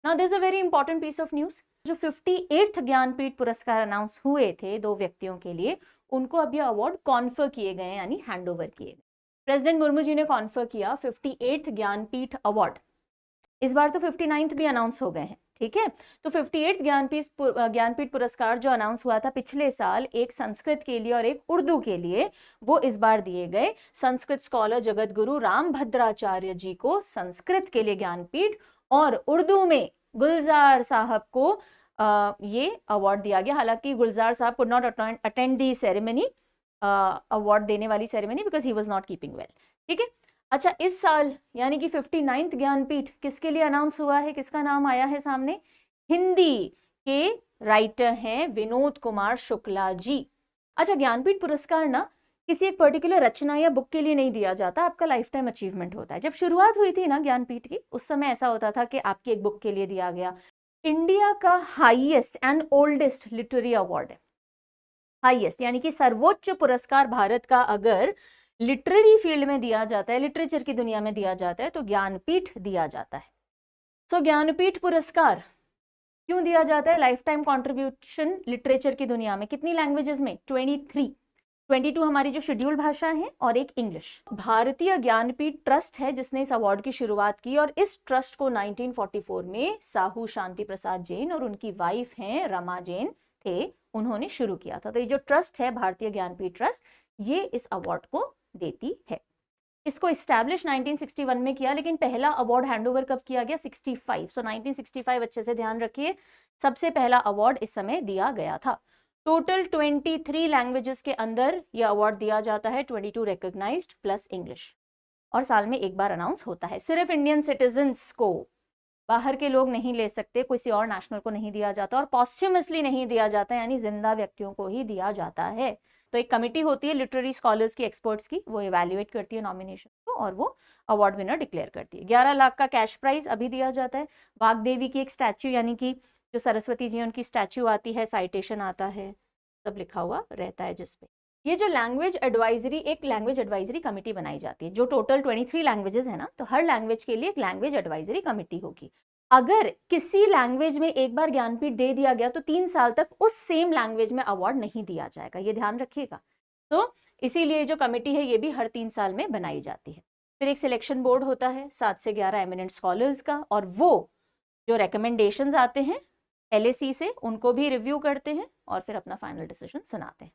Now this a very important piece of news, जो 58th Jnanpith पुरस्कार announce हुए थे 2 व्यक्तियों के लिए, उनको अब ये अवार्ड कॉन्फर किए गए यानी हैंड ओवर किए गए। प्रेसिडेंट मुर्मू जी ने कॉन्फर किया 58th ज्ञानपीठ अवार्ड। इस बार तो 59th भी अनाउंस हो गए हैं, ठीक है। तो 58th ज्ञानपीठ पुरस्कार जो अनाउंस हुआ था पिछले साल, एक संस्कृत के लिए और एक उर्दू के लिए, वो इस बार दिए गए। संस्कृत स्कॉलर जगत गुरु राम भद्राचार्य जी को संस्कृत के लिए ज्ञानपीठ, और उर्दू में गुलजार साहब को ये अवार्ड दिया गया। हालांकि गुलजार साहब could not attend the ceremony, award देने वाली ceremony, because he was not keeping well, ठीक है। अच्छा, इस साल यानी कि 59th ज्ञानपीठ किसके लिए अनाउंस हुआ है, किसका नाम आया है सामने? हिंदी के राइटर हैं विनोद कुमार शुक्ला जी। अच्छा, ज्ञानपीठ पुरस्कार ना किसी एक पर्टिकुलर रचना या बुक के लिए नहीं दिया जाता, आपका लाइफ टाइम अचीवमेंट होता है। जब शुरुआत हुई थी ना ज्ञानपीठ की, उस समय ऐसा होता था कि आपकी एक बुक के लिए दिया गया। इंडिया का highest and oldest literary award है, हाईएस्ट यानी कि सर्वोच्च पुरस्कार भारत का अगर लिटरेरी फील्ड में दिया जाता है, लिटरेचर की दुनिया में दिया जाता है, तो ज्ञानपीठ दिया जाता है। सो ज्ञानपीठ पुरस्कार क्यों दिया जाता है? लाइफ टाइम कॉन्ट्रीब्यूशन लिटरेचर की दुनिया में। कितनी लैंग्वेजेस में? 23, 22 हमारी जो शेड्यूल्ड भाषा है और एक इंग्लिश। भारतीय ज्ञानपीठ ट्रस्ट है जिसने इस अवार्ड की शुरुआत की, और इस ट्रस्ट को 1944 में साहू शांति प्रसाद जैन और उनकी वाइफ हैं रमा जैन थे, उन्होंने शुरू किया था। तो ये जो ट्रस्ट है भारतीय ज्ञानपीठ ट्रस्ट, ये इस अवार्ड को देती है। इसको इस्टेब्लिश 1961 में किया, लेकिन पहला अवार्ड हैंडओवर कब किया गया? 65। सो 1965 अच्छे से ध्यान रखिए, सबसे पहला अवार्ड इस समय दिया गया था। टोटल 23 लैंग्वेजेस के अंदर यह अवार्ड दिया जाता है, 22 रिकॉग्नाइज्ड प्लस इंग्लिश, और साल में एक बार अनाउंस होता है। सिर्फ इंडियन सिटीजन्स को, बाहर के लोग नहीं ले सकते, किसी और नेशनल को नहीं दिया जाता, और पॉस्ट्यूमसली नहीं दिया जाता, यानी जिंदा व्यक्तियों को ही दिया जाता है। तो एक कमिटी होती है लिटरेरी स्कॉलर्स की, एक्सपर्ट्स की, वो इवैल्यूएट करती है नॉमिनेशन को और वो अवार्ड विनर डिक्लेयर करती है। 11 लाख का कैश प्राइज अभी दिया जाता है। वाग्देवी की एक स्टैच्यू, यानी कि जो सरस्वती जी उनकी स्टैच्यू आती है, साइटेशन आता है, सब लिखा हुआ रहता है जिसपे। ये जो लैंग्वेज एडवाइजरी, एक लैंग्वेज एडवाइजरी कमेटी बनाई जाती है, जो टोटल 23 लैंग्वेजेस है ना, तो हर लैंग्वेज के लिए एक लैंग्वेज एडवाइजरी कमेटी होगी। अगर किसी लैंग्वेज में एक बार ज्ञानपीठ दे दिया गया तो 3 साल तक उस सेम लैंग्वेज में अवार्ड नहीं दिया जाएगा, ये ध्यान रखिएगा। तो इसीलिए जो कमेटी है ये भी हर 3 साल में बनाई जाती है। फिर एक सिलेक्शन बोर्ड होता है 7 से 11 एमिनेंट स्कॉलर्स का, और वो जो रिकमेंडेशंस आते हैं LAC से, उनको भी रिव्यू करते हैं और फिर अपना फाइनल डिसीजन सुनाते हैं।